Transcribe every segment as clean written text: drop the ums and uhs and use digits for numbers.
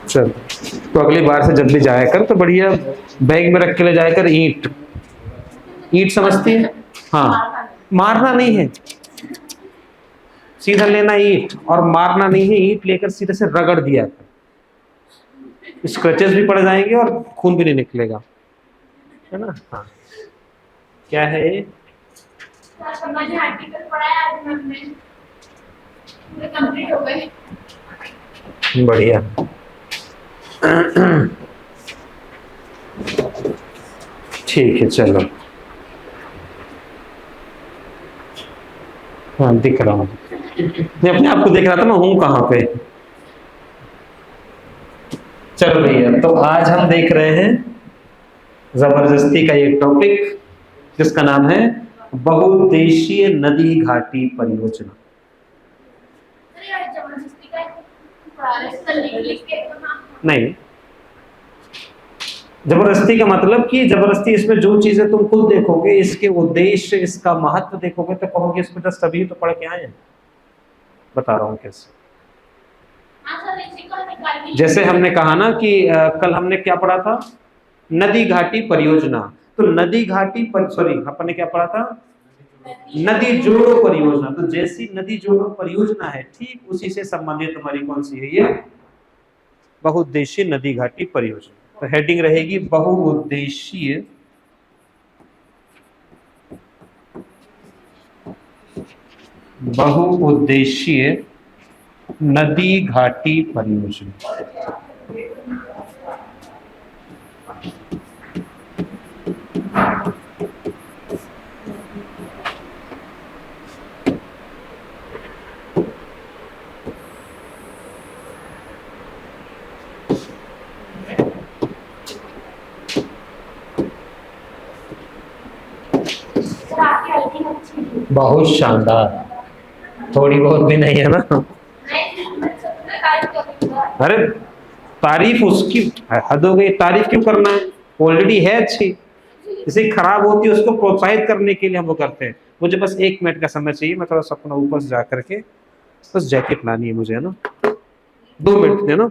चल, तो अगली बार से जब भी जाया कर तो बढ़िया बैग में रख के ले जाया कर ईंट। ईंट समझती है? हाँ, मारना नहीं है, सीधा लेना ईंट, और मारना नहीं है, ईंट लेकर सीधे से रगड़ दिया कर, स्क्रैचेस भी पड़ जाएंगे और खून भी नहीं निकलेगा, है ना? हाँ, क्या है ये? बढ़िया। ठीक है, चलो। हाँ, दिख रहा हूँ, मैं अपने आप को देख रहा था मैं हूं कहाँ पे। चलो भैया, तो आज हम देख रहे हैं जबरदस्ती का एक टॉपिक जिसका नाम है बहुउद्देशीय नदी घाटी परियोजना। नहीं, जबरदस्ती का मतलब कि जबरदस्ती इसमें जो चीजें तुम खुद देखोगे, इसके उद्देश्य, इसका महत्व देखोगे तो कहोगे इसमें तो सभी तो पढ़ के आए हैं। बता रहा हूँ कैसे। जैसे हमने कहा ना कि कल हमने क्या पढ़ा था, नदी घाटी परियोजना। तो नदी घाटी पर, सॉरी, अपन ने क्या पढ़ा था, नदी जोड़ो परियोजना। तो जैसी नदी जोड़ो परियोजना है, ठीक उसी से संबंधित हमारी कौन सी है, ये बहुउद्देशीय नदी घाटी परियोजना। तो हेडिंग रहेगी बहुउद्देशीय नदी घाटी परियोजना। बहुत शानदार, थोड़ी बहुत भी नहीं है ना? अरे तारीफ उसकी हद हो गई, तारीफ क्यों करना है, ऑलरेडी है अच्छी, इसे खराब होती है उसको प्रोत्साहित करने के लिए हम वो करते हैं। मुझे बस 1 मिनट का समय चाहिए, मैं थोड़ा सा अपना ऊपर से जा करके बस जैकेट लानी है मुझे, है ना? 2 मिनट देना।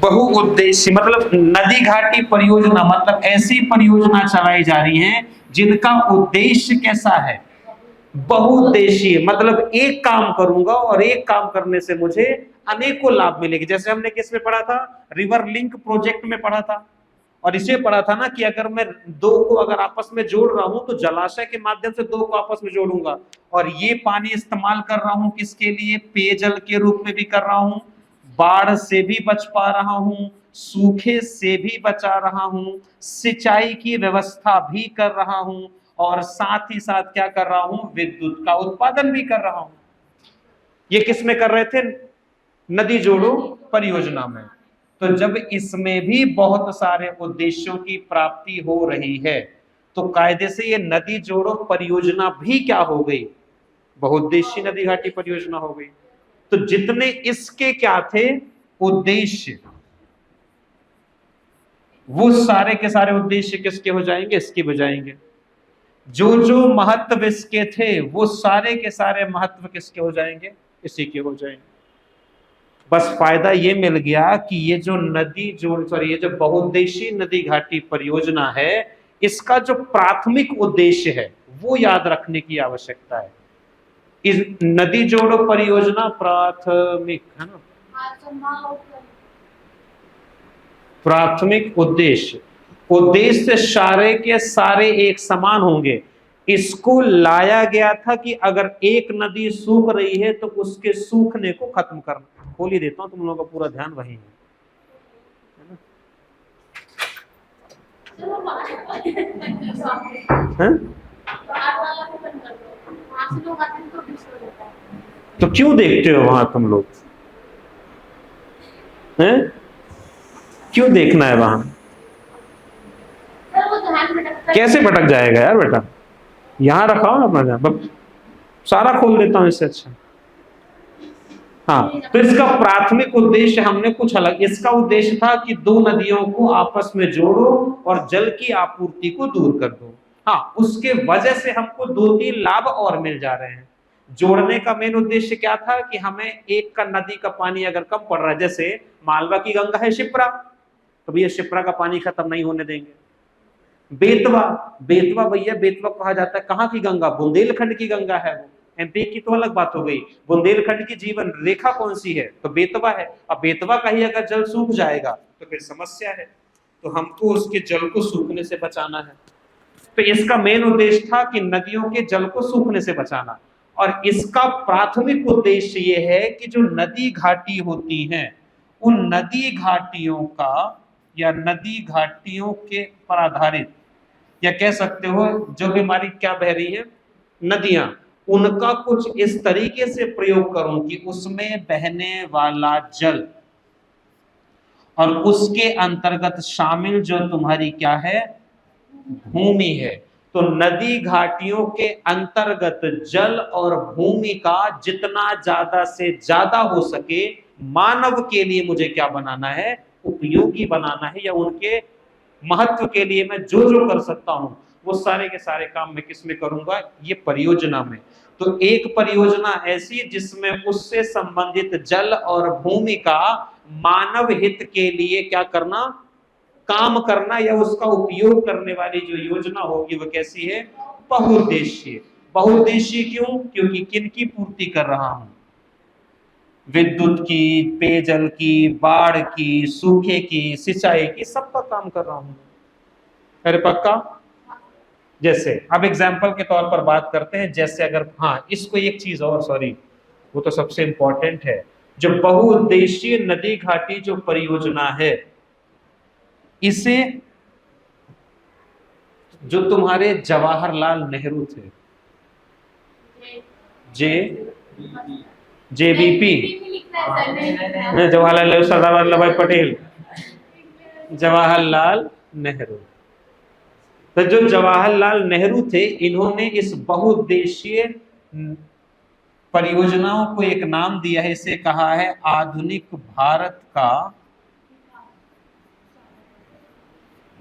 बहुउद्देशीय मतलब नदी घाटी परियोजना, मतलब ऐसी परियोजना चलाई जा रही है जिनका उद्देश्य कैसा है, बहुउद्देशीय। मतलब एक काम करूंगा और एक काम करने से मुझे अनेकों लाभ मिलेंगे। जैसे हमने किस में पढ़ा था, रिवर लिंक प्रोजेक्ट में पढ़ा था, और इसे पढ़ा था ना कि अगर मैं दो को अगर आपस में जोड़ रहा हूं तो जलाशय के माध्यम से दो को आपस में जोड़ूंगा, और ये पानी इस्तेमाल कर रहा हूं किसके लिए, पेयजल के रूप में भी कर रहा हूं, बाढ़ से भी बच पा रहा हूं, सूखे से भी बचा रहा हूं, सिंचाई की व्यवस्था भी कर रहा हूं, और साथ ही साथ क्या कर रहा हूं, विद्युत का उत्पादन भी कर रहा हूं। ये किस में कर रहे थे, नदी जोड़ो परियोजना में। तो जब इसमें भी बहुत सारे उद्देश्यों की प्राप्ति हो रही है तो कायदे से ये नदी जोड़ो परियोजना भी क्या हो गई, बहुउद्देशीय नदी घाटी परियोजना हो गई। तो जितने इसके क्या थे उद्देश्य, वो सारे के सारे उद्देश्य किसके हो जाएंगे? इसके हो जाएंगे। जो जो महत्व इसके थे वो सारे के सारे महत्व किसके हो जाएंगे? इसी के हो जाएंगे। बस फायदा ये मिल गया कि ये जो नदी जोड़ सॉरी ये जो बहुउद्देशीय नदी घाटी परियोजना है, इसका जो प्राथमिक उद्देश्य है वो याद रखने की आवश्यकता है। इस नदी जोड़ो परियोजना प्राथमिक है ना, प्राथमिक उद्देश्य, उद्देश्य सारे के सारे एक समान होंगे। इसको लाया गया था कि अगर एक नदी सूख रही है तो उसके सूखने को खत्म करना। खोल ही देता हूं, तुम लोगों का पूरा ध्यान वही है ना? तो क्यों देखते हो वहां तुम लोग हैं? क्यों देखना है वहां? कैसे भटक जाएगा यार बेटा? यहां रखा ना अपना ध्यान, सारा खोल देता हूं इससे अच्छा। हाँ, तो इसका प्राथमिक उद्देश्य हमने कुछ अलग, इसका उद्देश्य था कि दो नदियों को आपस में जोड़ो और जल की आपूर्ति को दूर कर दो। हाँ, उसके वजह से हमको 2-3 लाभ और मिल जा रहे हैं। जोड़ने का मेन उद्देश्य क्या था कि हमें एक का नदी का पानी अगर कम पड़ रहा है, जैसे मालवा की गंगा है शिप्रा, तो भैया शिप्रा का पानी खत्म नहीं होने देंगे। बेतवा, बेतवा भैया बेतवा कहा जाता है कहाँ की गंगा? बुंदेलखंड की गंगा है वो। एमपी की तो अलग बात हो गई, बुंदेलखंड की जीवन रेखा कौन सी है? तो बेतवा है। अब बेतवा का ही अगर जल सूख जाएगा तो फिर समस्या है, तो हमको उसके जल को सूखने से बचाना है। तो इसका मेन उद्देश्य था कि नदियों के जल को सूखने से बचाना। और इसका प्राथमिक उद्देश्य यह है कि जो नदी घाटी होती हैं, उन नदी घाटियों का या नदी घाटियों के पर आधारित, या कह सकते हो जो भी हमारी क्या बह रही है नदियां, उनका कुछ इस तरीके से प्रयोग करूं कि उसमें बहने वाला जल और उसके अंतर्गत शामिल जो तुम्हारी क्या है भूमि है, तो नदी घाटियों के अंतर्गत जल और भूमि का जितना ज्यादा से ज्यादा हो सके मानव के लिए मुझे क्या बनाना है? उपयोगी बनाना है। या उनके महत्व के लिए मैं जो जो कर सकता हूं वो सारे के सारे काम मैं किस में करूंगा? ये परियोजना में। तो एक परियोजना ऐसी जिसमें उससे संबंधित जल और भूमि का मानव हित के लिए क्या करना, काम करना, या उसका उपयोग करने वाली जो योजना होगी वो कैसी है? बहुउद्देशीय। बहुउद्देशीय क्यों? क्योंकि किनकी पूर्ति कर रहा हूं? विद्युत की, पेयजल की, बाढ़ की, सूखे की, सिंचाई की, सबका काम कर रहा हूं। अरे पक्का? जैसे अब एग्जाम्पल के तौर पर बात करते हैं, जैसे अगर हाँ इसको एक चीज और, सॉरी वो तो सबसे इंपॉर्टेंट है, जो बहुउद्देशीय नदी घाटी जो परियोजना है, इसे जो तुम्हारे जवाहरलाल नेहरू थे, जेबीपी, जवाहरलाल नेहरू, सरदार वल्लभ भाई पटेल, जवाहरलाल नेहरू, तो जो जवाहरलाल नेहरू थे, इन्होंने इस बहुउद्देशीय परियोजनाओं को एक नाम दिया है, इसे कहा है आधुनिक भारत का,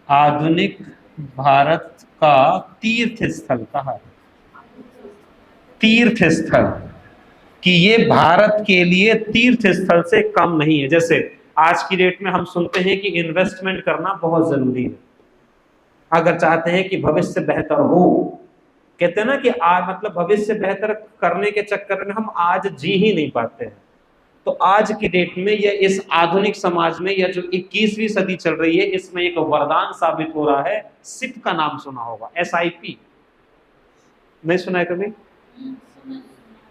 आधुनिक भारत का तीर्थ स्थल कहा। तीर्थ स्थल, कि ये भारत के लिए तीर्थ स्थल से कम नहीं है। जैसे आज की डेट में हम सुनते हैं कि इन्वेस्टमेंट करना बहुत जरूरी है अगर चाहते हैं कि भविष्य बेहतर हो। कहते हैं ना कि आज मतलब भविष्य बेहतर करने के चक्कर में हम आज जी ही नहीं पाते हैं। तो आज की डेट में या इस आधुनिक समाज में, या जो 21वीं सदी चल रही है, इसमें एक वरदान साबित हो रहा है। सिप का नाम सुना होगा, SIP, नहीं सुना है कभी?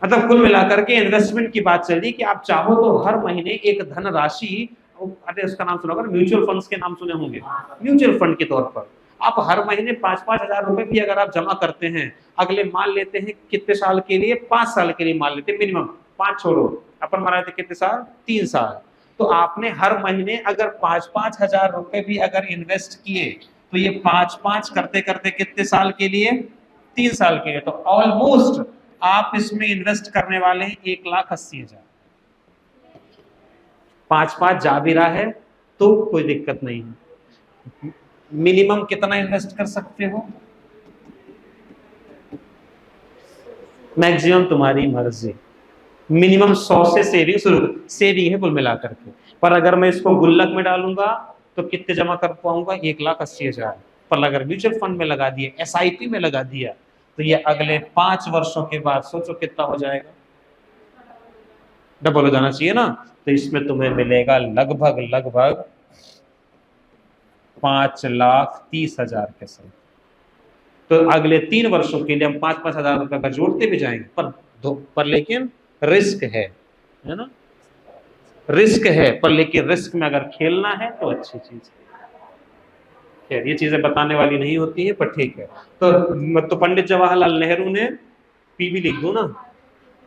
मतलब कुल मिलाकर के इन्वेस्टमेंट की बात चल रही कि आप चाहो तो हर महीने एक धनराशि, अरे उसका नाम सुना होगा, म्यूचुअल फंड्स के नाम सुने होंगे, म्यूचुअल फंड के तौर पर आप हर महीने 5-5 हजार रुपए भी अगर आप जमा करते हैं, अगले मान लेते हैं कितने साल के लिए? 5 साल के लिए मान लेते हैं मिनिमम, 5 छोड़ो, अपन माना थे कितने साल? 3 साल। तो आपने हर महीने अगर 5-5 हजार रुपए भी अगर इन्वेस्ट किए, तो ये 5-5 करते करते कितने साल के लिए? 3 साल के लिए। तो ऑलमोस्ट आप इसमें इन्वेस्ट करने वाले हैं 1,80,000। 5-5 जा भी रहा है तो कोई दिक्कत नहीं है। मिनिमम कितना इन्वेस्ट कर सकते हो? मैक्सिमम तुम्हारी मर्जी। मिनिमम 100 से सेविंग शुरू, सेविंग है कुल मिलाकर के। पर अगर मैं इसको गुल्लक में डालूंगा तो कितने जमा कर पाऊंगा? 1,80,000। पर अगर म्यूचुअल फंड में लगा दिए, एसआईपी में लगा दिया, तो ये अगले 5 वर्षों के बाद सोचो कितना हो जाएगा? डबल हो जाना चाहिए ना। तो इसमें तुम्हें मिलेगा लगभग लगभग 5,30,000 के साथ। तो अगले 3 वर्षों के लिए हम 5-5 हजार रुपए का जोड़ते भी जाएंगे, पर लेकिन रिस्क है ना? रिस्क है, पर लेकिन रिस्क में अगर खेलना है तो अच्छी चीज है। खैर ये चीजें बताने वाली नहीं होती है, पर ठीक है। तो पंडित जवाहरलाल नेहरू ने, पीवी लिख दो ना,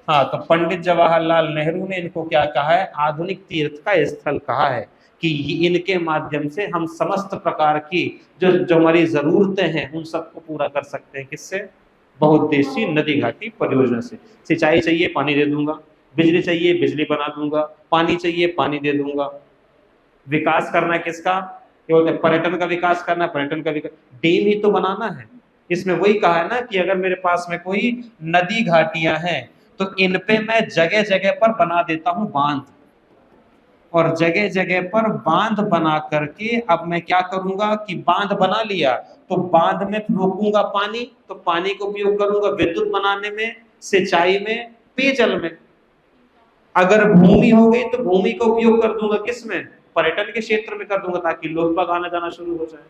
हाँ, तो पंडित जवाहरलाल नेहरू ने इनको क्या कहा है? आधुनिक तीर्थ का स्थल कहा है कि इनके माध्यम से हम समस्त प्रकार की जो जो हमारी जरूरतें हैं उन सबको पूरा कर सकते हैं। किससे? बहुउद्देशीय नदी घाटी परियोजना से। सिंचाई चाहिए, पानी दे दूंगा। बिजली चाहिए, बिजली बना दूंगा। पानी चाहिए, पानी दे दूंगा। विकास करना है किसका? क्या बोलते हैं? पर्यटन का विकास करना, पर्यटन का विकास, डैम ही तो बनाना है। इसमें वही कहा है ना कि अगर मेरे पास में कोई नदी घाटियां हैं तो इन पे मैं जगह जगह पर बना देता हूं बांध, और जगह जगह पर बांध बना करके अब मैं क्या करूंगा कि बांध बना लिया तो बांध में रोकूंगा पानी, तो पानी का उपयोग करूंगा विद्युत बनाने में, सिंचाई में, पेयजल में। अगर भूमि हो गई तो भूमि का उपयोग कर दूंगा किसमें? पर्यटन के क्षेत्र में कर दूंगा, ताकि लोग बाग आना जाना शुरू हो जाए।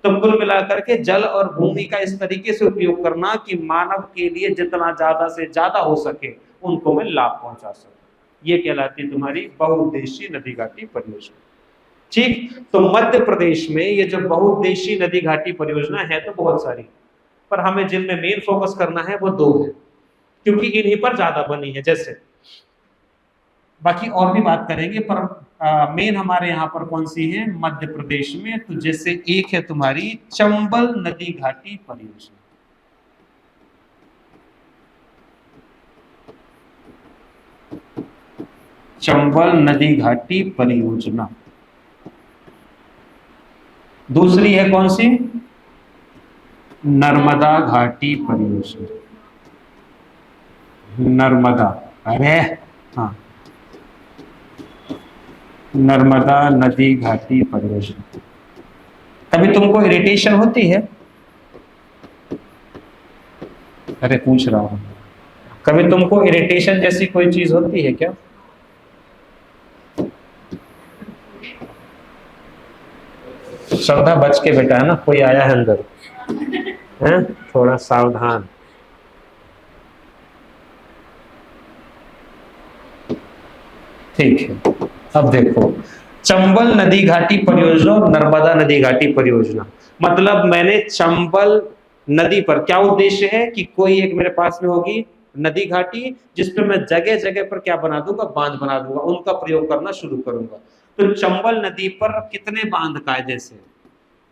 तो कुल मिलाकर के जल और भूमि का इस तरीके से उपयोग करना कि मानव के लिए जितना ज्यादा से ज्यादा हो सके उनको मैं लाभ पहुंचा सकूं, ये कहलाती है तुम्हारी बहुउद्देशीय नदी घाटी परियोजना। ठीक, तो मध्य प्रदेश में ये जो बहुउद्देशीय नदी घाटी परियोजना है तो बहुत सारी, पर हमें जिनमें मेन फोकस करना है वो 2 है, क्योंकि इन्हीं पर ज्यादा बनी है। जैसे बाकी और भी बात करेंगे, पर मेन हमारे यहाँ पर कौन सी है मध्य प्रदेश में? तो जैसे एक है तुम्हारी चंबल नदी घाटी परियोजना। चंबल नदी घाटी परियोजना। दूसरी है कौन सी? नर्मदा घाटी परियोजना। नर्मदा, अरे हाँ, नर्मदा नदी घाटी परियोजना। कभी तुमको इरिटेशन होती है? अरे पूछ रहा हूं, कभी तुमको इरिटेशन जैसी कोई चीज होती है क्या? श्रद्धा बच के बेटा, है ना, कोई आया है अंदर, है थोड़ा सावधान। ठीक है, अब देखो, चंबल नदी घाटी परियोजना और नर्मदा नदी घाटी परियोजना, मतलब मैंने चंबल नदी पर क्या उद्देश्य है कि कोई एक मेरे पास में होगी नदी घाटी जिसपे मैं जगह जगह पर क्या बना दूंगा? बांध बना दूंगा, उनका प्रयोग करना शुरू करूंगा। तो चंबल नदी पर कितने बांध कायदे से?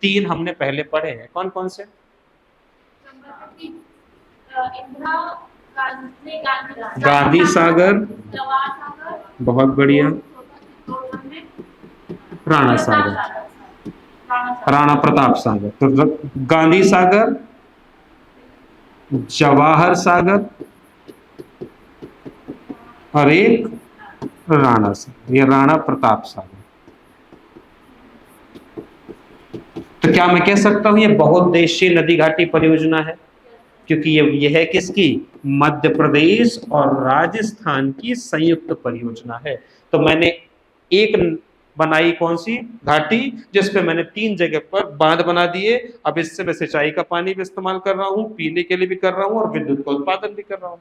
3 हमने पहले पढ़े हैं। कौन कौन से? गांधी सागर, बहुत बढ़िया, राणा सागर, राणा प्रताप सागर। तो गांधी सागर, जवाहर सागर और एक राणा सागर, ये राणा प्रताप सागर। तो क्या मैं कह सकता हूं ये बहुउद्देशीय नदी घाटी परियोजना है? क्योंकि ये है किसकी? मध्य प्रदेश और राजस्थान की संयुक्त परियोजना है। तो मैंने एक बनाई कौन सी घाटी, जिसपे मैंने 3 जगह पर बांध बना दिए। अब इससे मैं सिंचाई का पानी भी इस्तेमाल कर रहा हूँ, पीने के लिए भी कर रहा हूँ और विद्युत का उत्पादन भी कर रहा हूँ।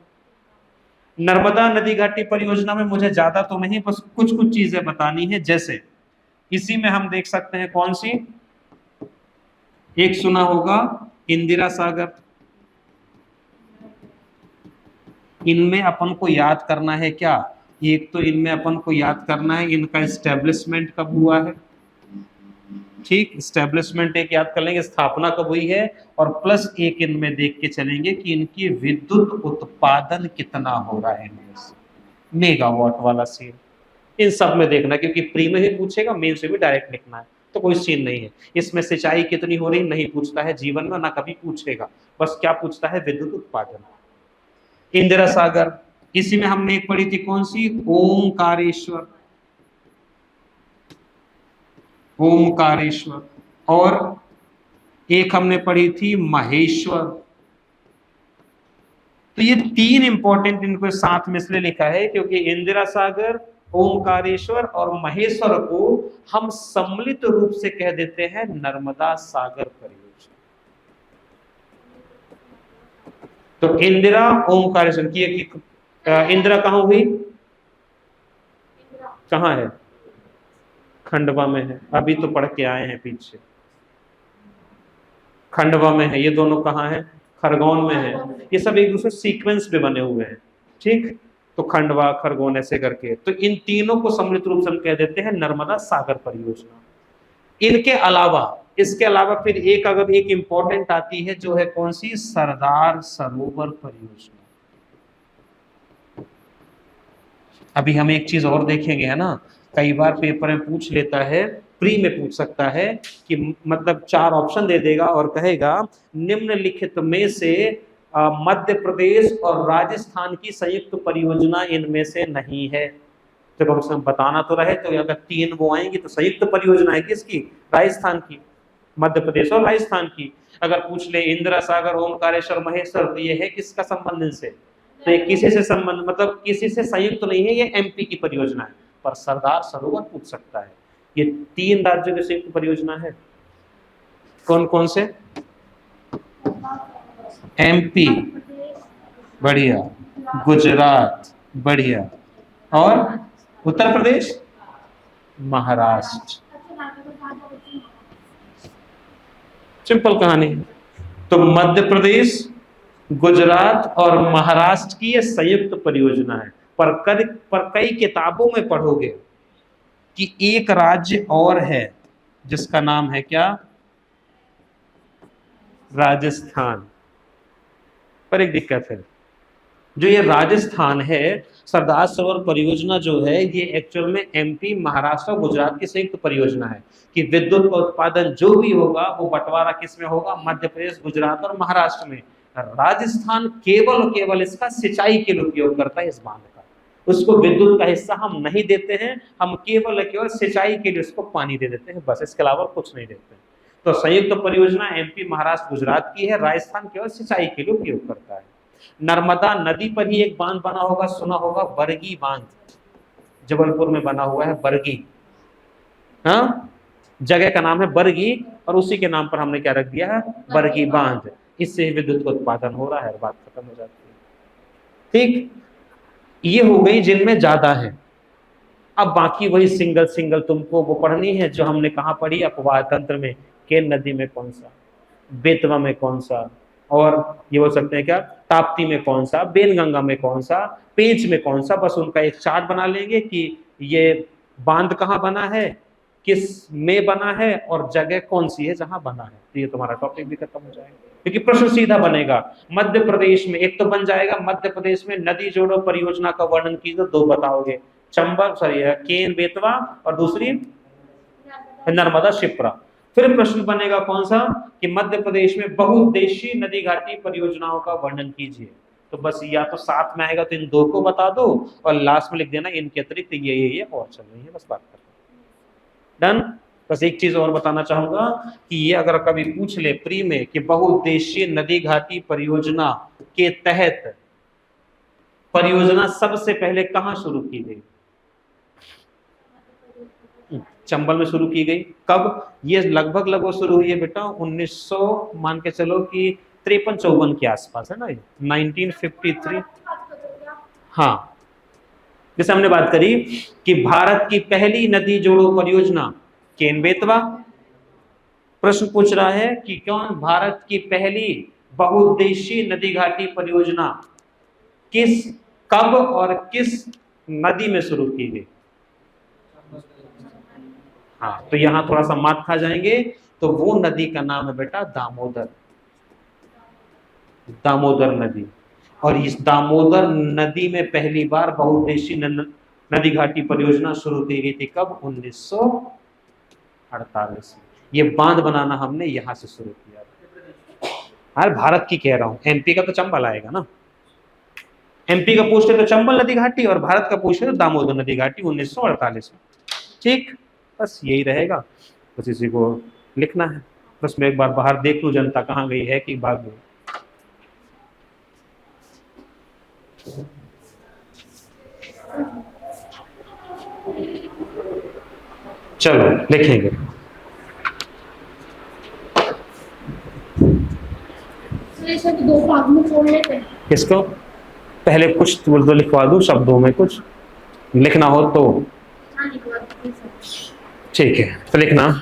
नर्मदा नदी घाटी परियोजना में मुझे ज्यादा तो नहीं, बस कुछ कुछ चीजें बतानी है। जैसे इसी में हम देख सकते हैं कौन सी, एक सुना होगा इंदिरा सागर। इनमें अपन को याद करना है क्या? एक तो इनमें अपन को याद करना है इनका एस्टेब्लिशमेंट कब हुआ है। ठीक, एस्टेब्लिशमेंट एक याद कर लेंगे, स्थापना कब हुई है, और प्लस एक इनमें देख के चलेंगे कि इनकी विद्युत उत्पादन कितना हो रहा है, मेगावाट वाला सेल। इन सब में देखना, क्योंकि प्री में ही पूछेगा, मेन से भी डायरेक्ट लिखना है। तो कोई सीन नहीं है। इसमें सिंचाई कितनी हो रही नहीं पूछता है जीवन में, ना कभी पूछेगा। बस क्या पूछता है, विद्युत उत्पादन। इंदिरा सागर, इसी में हमने एक पढ़ी थी, कौन सी, ओमकारेश्वर, ओमकारेश्वर। और एक हमने पढ़ी थी महेश्वर। तो ये तीन इंपॉर्टेंट इनको साथ में इसलिए लिखा है क्योंकि इंदिरा सागर, ओमकारेश्वर और महेश्वर को हम सम्मिलित रूप से कह देते हैं नर्मदा सागर परियोजना। तो इंदिरा ओमकारेश्वर की इंदिरा कहां हुई, कहां है, खंडवा में है, अभी तो पढ़ के आए हैं पीछे, खंडवा में है। ये दोनों कहां है, खरगोन में है। ये सब एक दूसरे सीक्वेंस पे बने हुए हैं, ठीक। तो खंडवा, खरगोन ऐसे करके, तो इन तीनों को सम्मिलित रूप से हम कह देते हैं नर्मदा सागर परियोजना। इनके अलावा, इसके अलावा फिर एक अगर एक इंपॉर्टेंट आती है जो है कौन सी, सरदार सरोवर परियोजना। अभी हम एक चीज और देखेंगे, है ना, कई बार पेपर में पूछ लेता है, प्री में पूछ सकता है कि मतलब 4 ऑप्शन दे देगा और कहेगा निम्नलिखित में से मध्य प्रदेश और राजस्थान की संयुक्त परियोजना इनमें से नहीं है। तो कम से कम बताना तो रहे। तो अगर 3 वो आएंगी तो संयुक्त परियोजना है किसकी, राजस्थान की, मध्य प्रदेश और राजस्थान की। अगर पूछ ले इंदिरा सागर, ओमकारेश्वर, महेश्वर, तो ये है किसका संबंध इनसे, तो ये किसी से संबंध, मतलब किसी से संयुक्त तो नहीं है, ये एमपी की परियोजना है। पर सरदार सरोवर पूछ सकता है। ये 3 राज्यों की संयुक्त परियोजना है। कौन कौन से, एमपी, बढ़िया, गुजरात, बढ़िया, और उत्तर प्रदेश, महाराष्ट्र। सिंपल कहानी है। तो मध्य प्रदेश, गुजरात और महाराष्ट्र की यह संयुक्त परियोजना है। पर कई किताबों में पढ़ोगे कि एक राज्य और है जिसका नाम है क्या, राजस्थान। पर एक दिक्कत है, जो ये राजस्थान है, सरदार सरोवर परियोजना जो है, ये एक्चुअल में एमपी, महाराष्ट्र और गुजरात की संयुक्त परियोजना है कि विद्युत का उत्पादन जो भी होगा वो बंटवारा किस में होगा, मध्य प्रदेश, गुजरात और महाराष्ट्र में। राजस्थान केवल और केवल इसका सिंचाई के लिए उपयोग करता है, इस बांध का। उसको विद्युत का हिस्सा हम नहीं देते हैं, हम केवल और केवल सिंचाई के लिए उसको पानी दे देते हैं, बस, इसके अलावा कुछ नहीं देते। तो संयुक्त परियोजना एमपी, महाराष्ट्र, गुजरात की है, राजस्थान केवल सिंचाई के लिए उपयोग करता है। नर्मदा नदी पर ही एक बांध बना होगा, सुना होगा, बरगी बांध, जबलपुर में बना हुआ है, बरगी, हाँ, जगह का नाम है बरगी और उसी के नाम पर हमने क्या रख दिया है, बरगी बांध। इससे विद्युत का उत्पादन हो रहा है, बात खत्म हो जाती है, ठीक। ये हो गई जिनमें ज्यादा है। अब बाकी वही सिंगल सिंगल तुमको वो पढ़नी है जो हमने कहा पढ़ी, अपवाह तंत्र में केन नदी में कौन सा, बेतवा में कौन सा, और ये बोल सकते हैं क्या, ताप्ती में कौन सा, बेनगंगा में कौन सा, पेंच में कौन सा। बस उनका एक चार्ट बना लेंगे कि ये बांध कहाँ बना है, किस में बना है और जगह कौन सी है जहां बना है। तो ये तुम्हारा टॉपिक भी खत्म हो जाएगा, क्योंकि प्रश्न सीधा बनेगा। मध्य प्रदेश में एक तो बन जाएगा, मध्य प्रदेश में नदी जोड़ो परियोजना का वर्णन कीजिए, 2 बताओगे, चंबल, सॉरी, केन बेतवा, और दूसरी नर्मदा शिप्रा। फिर प्रश्न बनेगा कौन सा, कि मध्य प्रदेश में बहुउद्देशीय नदी घाटी परियोजनाओं का वर्णन कीजिए। तो बस या तो साथ में आएगा तो इन 2 को बता दो और लास्ट में लिख देना इनके अतिरिक्त ये और चल रही है, बस बात खत्म, डन। बस एक चीज और बताना चाहूंगा कि ये अगर कभी पूछ ले प्री में कि बहुउद्देशीय नदी घाटी परियोजना के तहत परियोजना सबसे पहले कहां शुरू की गई, चंबल में शुरू की गई। कब, ये लगभग शुरू हुई है बेटा 1900 मान के चलो कि 53-54 के आसपास, है ना, 1953। हाँ, जैसे हमने बात करी कि भारत की पहली नदी जोड़ो परियोजना केन बेतवा। प्रश्न पूछ रहा है कि कौन भारत की पहली बहुउद्देशीय नदी घाटी परियोजना किस, कब और किस नदी में शुरू की गई। हाँ, तो यहां थोड़ा सा मात खा जाएंगे। तो वो नदी का नाम है बेटा दामोदर, दामोदर नदी। और इस दामोदर नदी में पहली बार बहुउद्देशीय नदी घाटी परियोजना शुरू की गई थी, कब, 1948 में। ये बांध बनाना हमने यहां से शुरू किया। अरे भारत की कह रहा हूं, एमपी का तो चंबल आएगा ना। एमपी का पूछते तो चंबल नदी घाटी, और भारत का पूछते तो दामोदर नदी घाटी 1948 में। ठीक, बस यही रहेगा, बस इसी को लिखना है। बस मैं एक बार बाहर देख लूं जनता कहाँ गई है कि भाग गई। चलो लिखेंगे। तो 2 भाग में तोड़ लेते हैं। किसको? पहले कुछ तो लिखवा दूं शब्दों में, कुछ लिखना हो तो। हाँ, लिखवा दीजिए। ठीक है, तो लिखना।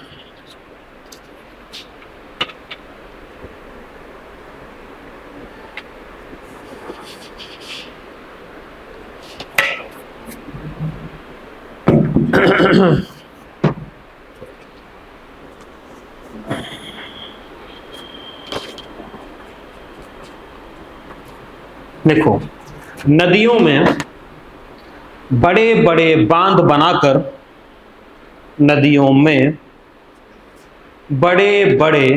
देखो, नदियों में बड़े बड़े बांध बनाकर, नदियों में बड़े बड़े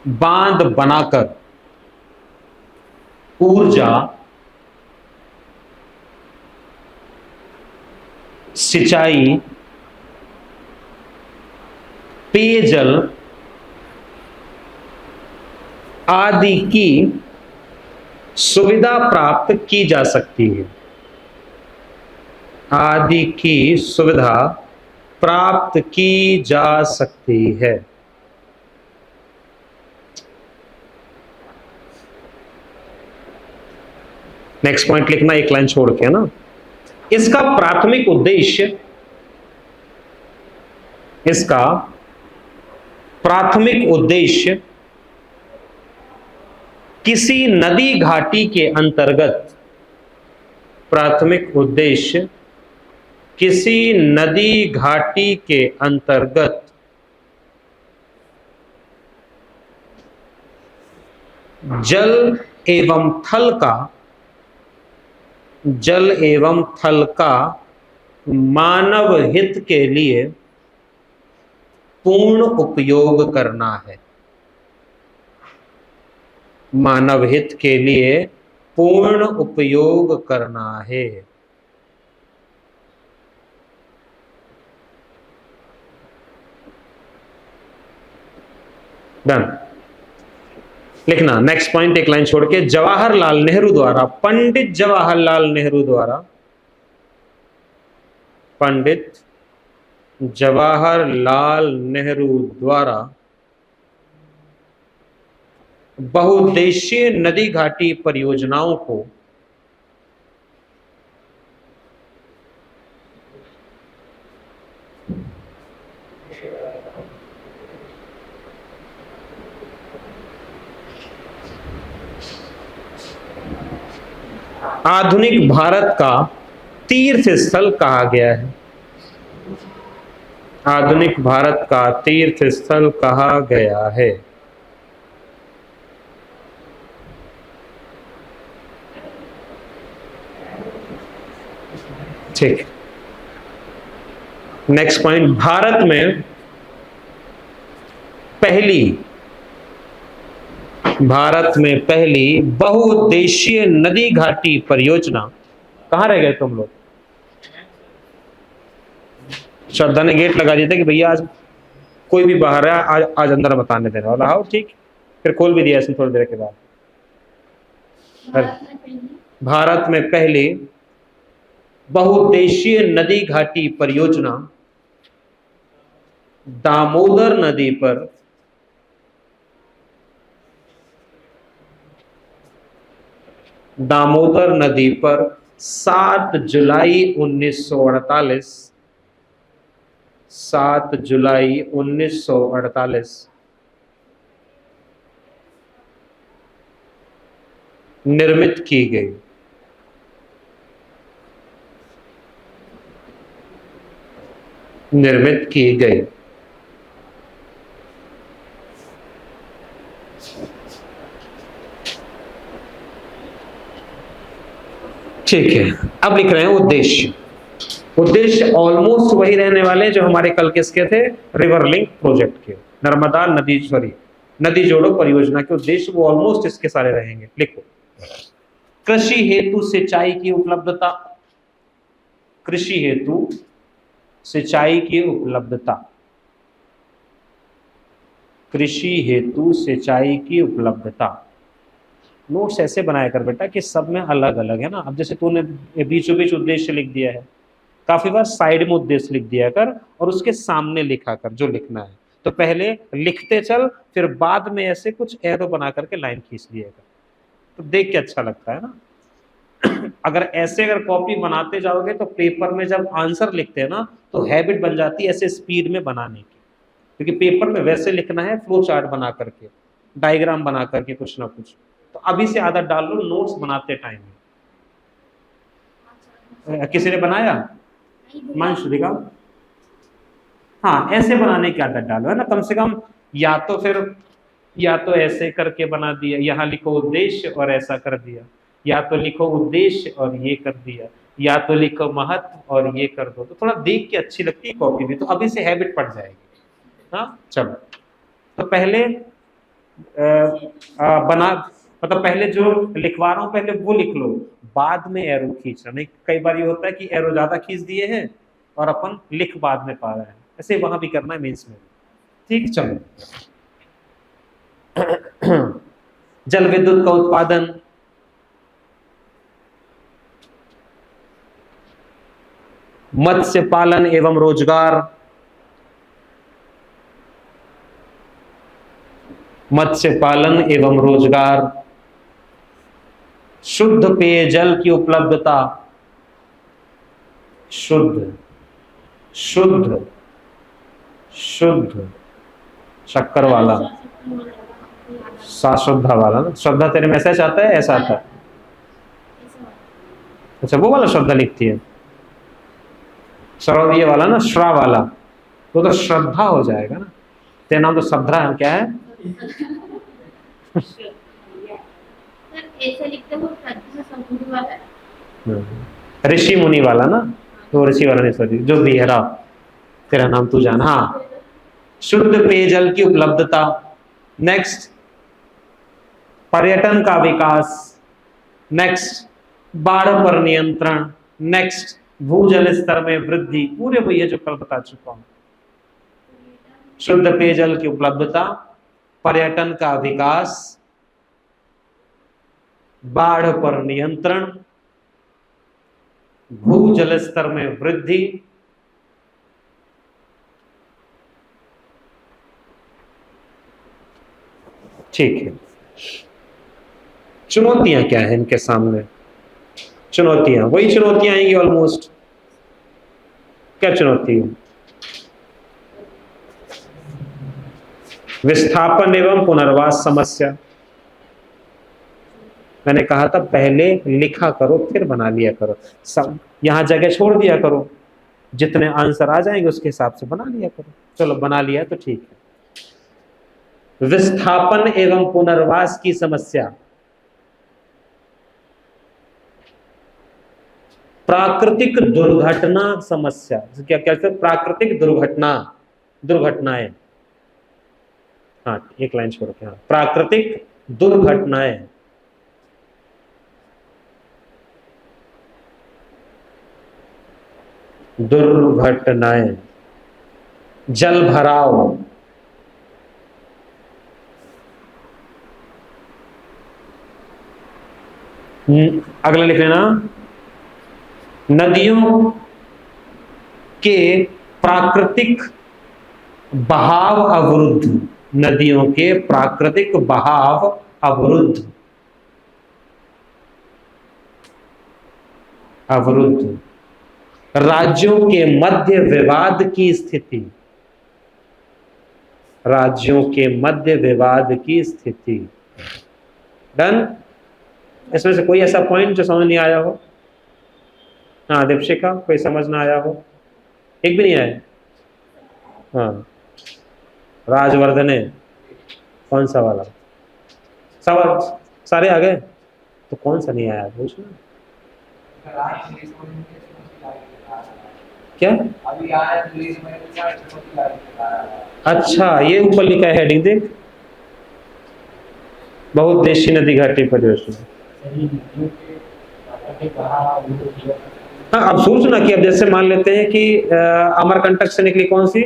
बांध बनाकर ऊर्जा, सिंचाई, पेयजल आदि की सुविधा प्राप्त की जा सकती है। आदि की सुविधा प्राप्त की जा सकती है। नेक्स्ट पॉइंट लिखना, एक लाइन छोड़ के ना। इसका प्राथमिक उद्देश्य, इसका प्राथमिक उद्देश्य किसी नदी घाटी के अंतर्गत, प्राथमिक उद्देश्य किसी नदी घाटी के अंतर्गत जल एवं थल का, जल एवं थल का मानव हित के लिए पूर्ण उपयोग करना है। मानव हित के लिए पूर्ण उपयोग करना है। डन। लिखना नेक्स्ट पॉइंट, एक लाइन छोड़ के, जवाहरलाल नेहरू द्वारा, पंडित जवाहरलाल नेहरू द्वारा, पंडित जवाहरलाल नेहरू द्वारा बहुउद्देशीय नदी घाटी परियोजनाओं को आधुनिक भारत का तीर्थ स्थल कहा गया है। आधुनिक भारत का तीर्थ स्थल कहा गया है। ठीक, नेक्स्ट पॉइंट, भारत में पहली बहुउद्देशीय नदी घाटी परियोजना, कहां रह गए तुम लोग? श्रद्धा ने गेट लगा दिया था कि भैया आज कोई भी बाहर है, आज अंदर मत आने देने वाला। हाँ ठीक, फिर खोल भी दिया इसने थोड़ी देर के बाद। भारत में पहली बहुउद्देशीय नदी घाटी परियोजना दामोदर नदी पर दामोदर नदी पर 7 जुलाई 1948, 7 जुलाई 1948 निर्मित की गई। निर्मित की गई। ठीक है, अब लिख रहे हैं उद्देश्य। उद्देश्य ऑलमोस्ट वही रहने वाले जो हमारे कल किसके थे, रिवर लिंक प्रोजेक्ट के, नर्मदा नदी जोड़ो परियोजना के उद्देश्य वो ऑलमोस्ट इसके सारे रहेंगे। लिखो, कृषि हेतु सिंचाई की उपलब्धता, कृषि हेतु सिंचाई की उपलब्धता, कृषि हेतु सिंचाई की उपलब्धता। नोट्स ऐसे बनाया कर बेटा कि सब में अलग अलग है ना। अब जैसे तूने बीचों बीच उद्देश्य लिख दिया है, काफी बार साइड में उद्देश्य लिख दिया कर और उसके सामने लिखा कर जो लिखना है। तो पहले लिखते चल, फिर बाद में ऐसे कुछ एरो बना करके लाइन खींच दिया कर, तो देख के अच्छा लगता है ना। अगर ऐसे अगर कॉपी बनाते जाओगे तो पेपर में जब आंसर लिखते हैं ना तो हैबिट बन जाती है ऐसे स्पीड में बनाने की, क्योंकि पेपर में वैसे लिखना है फ्लो चार्ट बना करके, डायग्राम बना करके कुछ ना कुछ। तो अभी से आदत डाल लो नोट्स बनाते टाइम में। किसी ने बनाया? मंश दिखा। हाँ, ऐसे बनाने की आदत डालो है ना, कम से कम। या तो फिर या तो ऐसे करके बना दिया, यहाँ लिखो उद्देश्य और ऐसा कर दिया, या तो लिखो उद्देश्य और ये कर दिया, या तो लिखो महत्व और ये कर दो। तो थोड़ा देख के अच्छी लगती है कॉपी भी, तो अभी से हैबिट पड़ जाएगी। हाँ चलो, तो पहले बना मतलब पहले जो लिखवा रहा हूँ पहले वो लिख लो, बाद में एरो खींचना। नहीं, कई बार ये होता है कि एरो ज्यादा खींच दिए हैं और अपन लिख बाद में पा रहे हैं, ऐसे वहां भी करना है मेंस में। ठीक, चलो। जल विद्युत का उत्पादन, मत्स्य पालन एवं रोजगार, मत्स्य पालन एवं रोजगार, शुद्ध पेयजल की उपलब्धता, शुद्ध शुद्ध शुद्ध शक्कर वाला, श्रद्धा वाला ना, श्रद्धा तेरे में ऐसा आता है, ऐसा आता है? अच्छा, वो वाला श्रद्धा लिखती है, ये वाला ना, श्रा वाला, वो तो श्रद्धा हो जाएगा ना। तेरा नाम तो श्रद्धा है, क्या है? ऋषि मुनि वाला ना, तो ऋषि वाला नहीं, सॉरी, जो बिहरा, तेरा नाम तू जान। हाँ, शुद्ध पेयजल की उपलब्धता। नेक्स्ट, पर्यटन का विकास। नेक्स्ट, बाढ़ पर नियंत्रण। नेक्स्ट, भूजल स्तर में वृद्धि। पूरे भैया जो कल बता चुका हूं, शुद्ध पेयजल की उपलब्धता, पर्यटन का विकास, बाढ़ पर नियंत्रण, भूजल स्तर में वृद्धि, ठीक है। चुनौतियां क्या है इनके सामने? चुनौतियां वही चुनौतियां आएंगी ऑलमोस्ट। क्या चुनौती है? विस्थापन एवं पुनर्वास समस्या। मैंने कहा था पहले लिखा करो फिर बना लिया करो, सब यहां जगह छोड़ दिया करो, जितने आंसर आ जाएंगे उसके हिसाब से बना लिया करो। चलो बना लिया तो ठीक है। विस्थापन एवं पुनर्वास की समस्या, प्राकृतिक दुर्घटना समस्या। क्या क्या प्राकृतिक दुर्घटनाएं। हाँ, एक लाइन छोड़ के, हाँ, प्राकृतिक दुर्घटनाएं, जल भराव, अगला लिख लेना, नदियों के प्राकृतिक बहाव अवरुद्ध, नदियों के प्राकृतिक बहाव अवरुद्ध, राज्यों के मध्य विवाद की स्थिति, राज्यों के मध्य विवाद की स्थिति। डन? इसमें से कोई ऐसा पॉइंट जो समझ नहीं आया हो? हाँ दीपशिका, कोई समझ ना आया हो? एक भी नहीं आया? हाँ, राजवर्धने, कौन सा वाला? सब सारे आ गए, तो कौन सा नहीं आया पूछना। क्या? अभी आया इंग्लिश में अच्छा, ये ऊपर लिखा है हेडिंग देख, बहुउद्देशीय नदी घाटी परियोजना। हाँ, अब सोचना कि अब जैसे मान लेते हैं कि अमरकंटक से निकली कौन सी,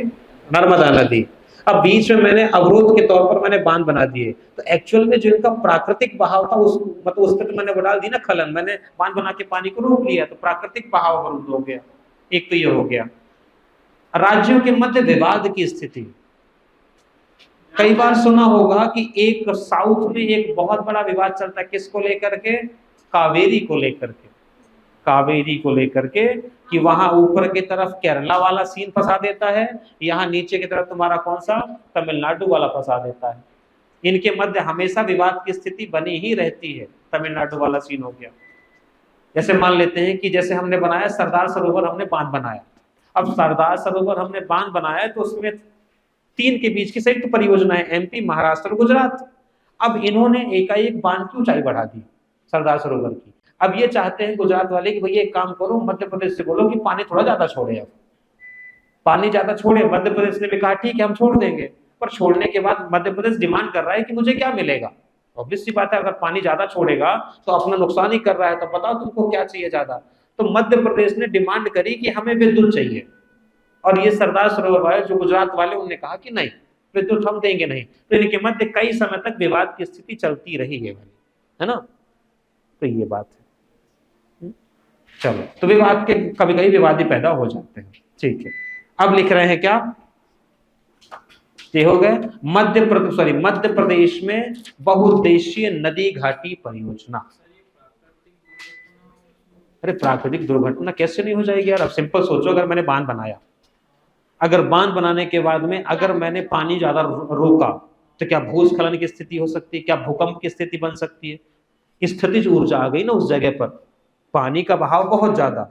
नर्मदा नदी, अब बीच में मैंने अवरोध के तौर पर मैंने बांध बना दिए, तो एक्चुअल में जो इनका प्राकृतिक बहाव था उस मतलब उस पर तो मैंने वो डाल दी ना खलन, मैंने बांध बना के पानी को रोक लिया, तो प्राकृतिक बहाव अवरुद्ध हो गया। एक तो ये हो गया। राज्यों के मध्य विवाद की स्थिति, कई बार सुना होगा कि एक साउथ में एक बहुत बड़ा विवाद चलता है, किसको लेकर के, कावेरी को लेकर के, कावेरी को लेकर के, कि वहां ऊपर की तरफ केरला वाला सीन फंसा देता है, यहाँ नीचे की तरफ तुम्हारा कौन सा, तमिलनाडु वाला फंसा देता है। इनके मध्य हमेशा विवाद की स्थिति बनी ही रहती है। तमिलनाडु वाला सीन हो गया। जैसे मान लेते हैं कि जैसे हमने बनाया सरदार सरोवर, हमने बांध बनाया, अब सरदार सरोवर हमने बांध बनाया तो उसमें 3 के बीच की संयुक्त परियोजना है, एमपी, महाराष्ट्र और गुजरात। अब इन्होंने एकाएक बांध की ऊंचाई बढ़ा दी सरदार सरोवर की। अब ये चाहते हैं गुजरात वाले कि भैया एक काम करो, मध्य प्रदेश से बोलो कि पानी थोड़ा ज्यादा छोड़े, अब पानी ज्यादा छोड़े। मध्य प्रदेश ने भी कहा ठीक है हम छोड़ देंगे, पर छोड़ने के बाद मध्य प्रदेश डिमांड कर रहा है कि मुझे क्या मिलेगा। ऑब्वियस सी बात है, अगर पानी ज्यादा छोड़ेगा तो अपना नुकसान ही कर रहा है, तो बताओ तुमको क्या चाहिए ज्यादा। तो मध्य प्रदेश ने डिमांड करी कि हमें विद्युत चाहिए, और ये सरदार सरोवर वाले जो गुजरात वाले उन्होंने कहा कि नहीं, विद्युत हम देंगे नहीं। तो इनके मध्य कई समय तक विवाद की स्थिति चलती रही है ना। तो ये बात है। चलो, तो विवाद के कभी कभी विवाद ही पैदा हो जाते हैं। ठीक है, अब लिख रहे हैं क्या, ये हो गए मध्य प्रदेश में बहुउद्देशीय नदी घाटी परियोजना। अरे प्राकृतिक दुर्घटना कैसे नहीं हो जाएगी यार। अब सिंपल सोचो, अगर मैंने बांध बनाया, अगर बांध बनाने के बाद में अगर मैंने पानी ज्यादा रोका, तो क्या भूस्खलन की स्थिति हो सकती है, क्या भूकंप की स्थिति बन सकती है। स्थितिज ऊर्जा आ गई ना उस जगह पर, पानी का बहाव बहुत ज्यादा,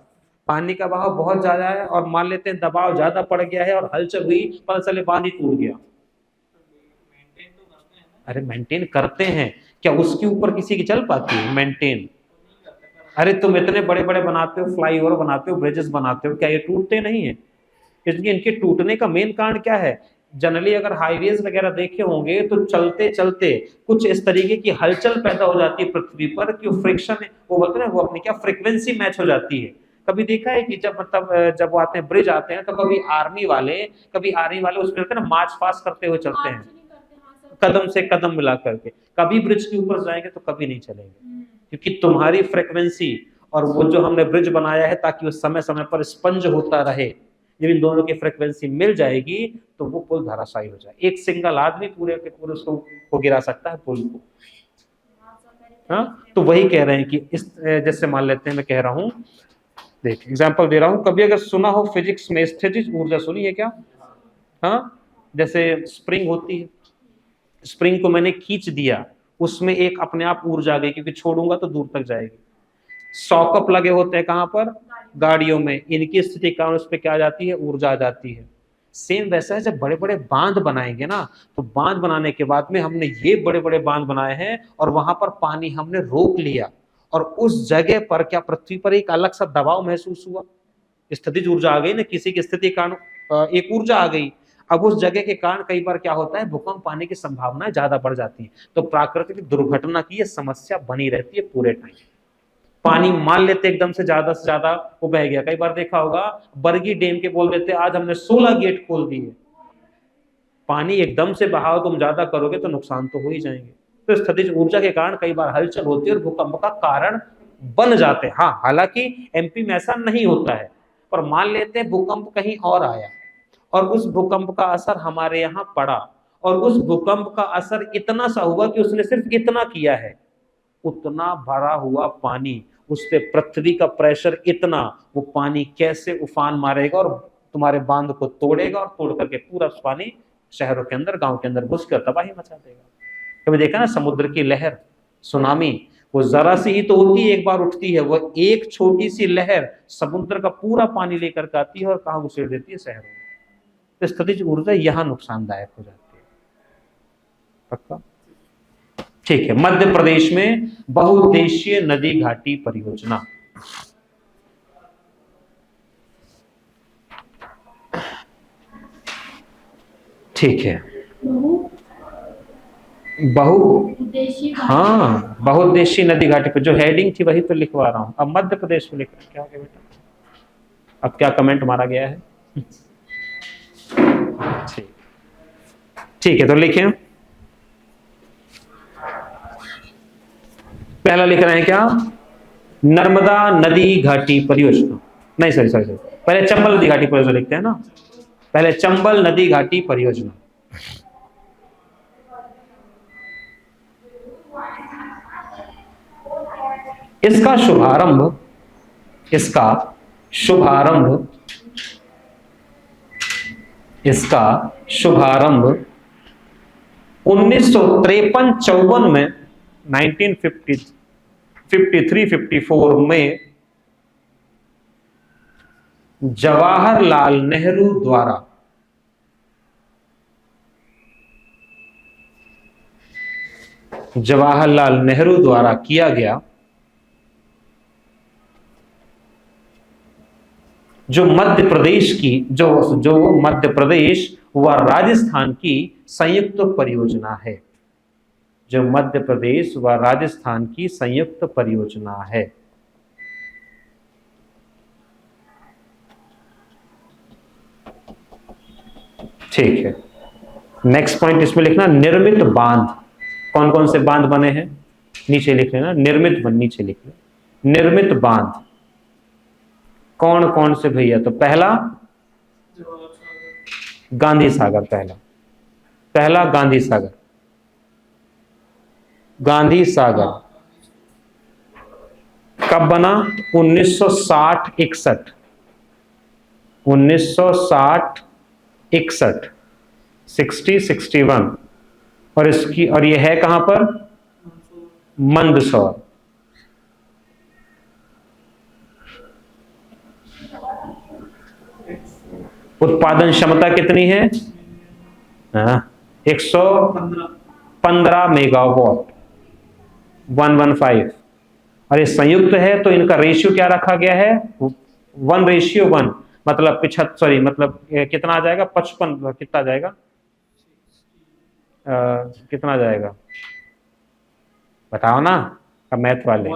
पानी का बहाव बहुत ज्यादा है, और मान लेते हैं दबाव ज्यादा पड़ गया है और हलचल हुई, पता चले बांध ही टूट गया। अरे मेंटेन करते हैं, क्या उसके ऊपर किसी की चल पाती है मेंटेन। अरे तुम इतने बड़े बड़े बनाते हो, फ्लाईओवर बनाते हो, ब्रिजेस बनाते हो, क्या ये टूटते नहीं है। इसलिए इनके टूटने का मेन कारण क्या है, जनरली अगर हाईवेज वगैरह देखे होंगे तो चलते चलते कुछ इस तरीके की हलचल पैदा हो जाती है पृथ्वी पर, कि फ्रिक्शन वो बोलते हैं वो अपनी क्या फ्रीक्वेंसी मैच हो जाती है। कभी देखा है कि जब मतलब जब वो आते हैं ब्रिज आते हैं, तो कभी आर्मी वाले उसमें ना मार्च पास करते हुए चलते हैं, कदम से कदम मिला करके, कभी ब्रिज के ऊपर जाएंगे तो कभी नहीं चलेंगे, क्योंकि तुम्हारी फ्रीक्वेंसी और वो जो हमने ब्रिज बनाया है ताकि वो समय समय पर स्पंज होता रहे, जब इन दोनों की फ्रीक्वेंसी मिल जाएगी तो वो पुल धराशायी हो जाए। एक सिंगल आदमी पूरे के पूरे उसको गिरा सकता है पुल को। हाँ, तो वही कह रहे हैं कि इस जैसे मान लेते हैं, मैं कह रहा हूँ, देख एग्जांपल दे रहा हूँ, कभी अगर सुना हो फिजिक्स में स्थितिज ऊर्जा, सुनी है क्या। हाँ, जैसे स्प्रिंग होती है, स्प्रिंग को मैंने खींच दिया, उसमें एक अपने आप ऊर्जा आ गई, क्योंकि छोड़ूंगा तो दूर तक जाएगी। सॉकअप लगे होते हैं कहां पर, गाड़ियों में, इनकी स्थिति कारण उस पर क्या आ जाती है, ऊर्जा आ जाती है। सेम वैसा है, जब बड़े बड़े बांध बनाएंगे ना, तो बांध बनाने के बाद में हमने ये बड़े बड़े बांध बनाए हैं और वहां पर पानी हमने रोक लिया, और उस जगह पर क्या पृथ्वी पर एक अलग सा दबाव महसूस हुआ, स्थितिज ऊर्जा आ गई ना, किसी की स्थिति कारण एक ऊर्जा आ गई। अब उस जगह के कारण कई बार क्या होता है, भूकंप आने की संभावनाएं ज्यादा बढ़ जाती है। तो प्राकृतिक दुर्घटना की ये समस्या बनी रहती है पूरे टाइम। पानी मान लेते एकदम से ज्यादा वो बह गया, कई बार देखा होगा बरगी डैम के बोल देते आज हमने 16 गेट खोल दिए। पानी एकदम से बहाव तुम ज्यादा करोगे तो नुकसान तो हो ही जाएंगे। तो स्थितिज ऊर्जा के कारण कई बार हलचल होती है और भूकंप का कारण बन जाते हैं। हाँ, हालांकि एमपी में ऐसा नहीं होता है, पर मान लेते हैं भूकंप कहीं और आया और उस भूकंप का असर हमारे यहाँ पड़ा, और उस भूकंप का असर इतना सा हुआ कि उसने सिर्फ इतना किया है, उतना भरा हुआ पानी, उस पे पृथ्वी का प्रेशर इतना, वो पानी कैसे उफान मारेगा और तुम्हारे बांध को तोड़ेगा, और तोड़ करके पूरा पानी शहरों के अंदर, गांव के अंदर घुसकर तबाही मचा देगा। कभी देखा ना समुद्र की लहर, सुनामी, वो जरा सी ही तो होती है, एक बार उठती है, वो एक छोटी सी लहर समुद्र का पूरा पानी लेकर आती है और कहां घुसेड़ देती है, शहरों में। तो स्थितिज ऊर्जा यहाँ नुकसानदायक हो जाती है। पक्का, ठीक है। मध्य प्रदेश में बहुउद्देशीय नदी घाटी परियोजना, ठीक है, बहु बहु उद्देशीय हाँ, बहुउद्देशीय नदी घाटी पर जो हेडिंग थी वही तो लिखवा रहा हूँ। अब मध्य प्रदेश में लिख रहे हैं, क्या हो गया बेटा? अब क्या कमेंट मारा गया है? ठीक, ठीक है, तो लिखें। पहला लिख रहे हैं क्या? नर्मदा नदी घाटी परियोजना, नहीं सॉरी सॉरी सॉरी, पहले चंबल नदी घाटी परियोजना लिखते हैं ना, पहले चंबल नदी घाटी परियोजना। इसका शुभारंभ, इसका शुभारंभ, इसका शुभारंभ 1953-54 में, 1953-54 में जवाहरलाल नेहरू द्वारा किया गया, जो मध्य प्रदेश की जो मध्य प्रदेश व राजस्थान की संयुक्त परियोजना है, जो मध्य प्रदेश व राजस्थान की संयुक्त परियोजना है। ठीक है, नेक्स्ट पॉइंट इसमें लिखना निर्मित बांध। कौन कौन से बांध बने हैं नीचे लिख लेना, निर्मित नीचे लिख लेना, निर्मित बांध कौन कौन से भैया? तो पहला गांधी सागर, पहला गांधी सागर, गांधी सागर कब बना? 1960-61, 1960-61, 60-61, और इसकी और ये है कहां पर? मंदसौर। उत्पादन क्षमता कितनी है? 115 मेगावाट, 115। और ये संयुक्त है तो इनका रेशियो क्या रखा गया है? 1:1, मतलब 75, मतलब कितना आ जाएगा? 55, कितना जाएगा? कितना जाएगा बताओ ना, अब मैथ वाले।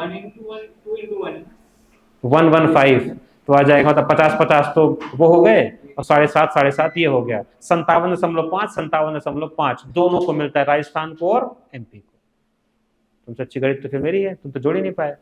115 तो आ जाएगा, मतलब 50-50 तो वो हो गए, और 7.5 ये हो गया, 57.5, 57.5 दोनों को मिलता है, राजस्थान को और एमपी को। तुमसे अच्छी गणित तो फिर मेरी है, तुम तो जोड़ ही नहीं पाए।